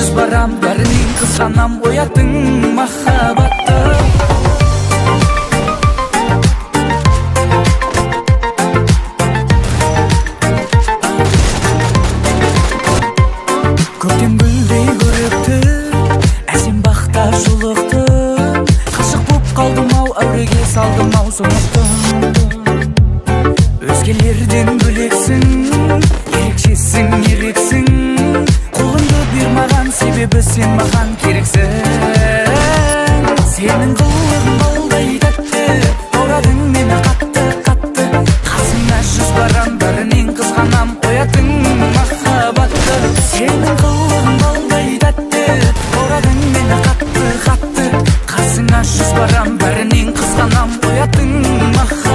жүз барам, бәрінен қызғанам, оятың махаббатты. Көктем гүлдей көрікті, әсем бақта жолықты. Қашық боп қалдым-ау, әуреге салдым-ау сонықты. Өзгелерден бөлексің, ерекшесің, ерексің. Қолыңды бер маған, себебі сен маған керексің. Сенің қылығың балдай тәтті, баурадың мені қатты-қатты. Қасыңа жүз барам, бәрінен қызғанам, оятың махаббатты. Сенің қылығың балдай тәтті, баурадың мені қатты-қатты. Қасыңа жүз барам, бәрінен қызғанам, оятың махаббатты.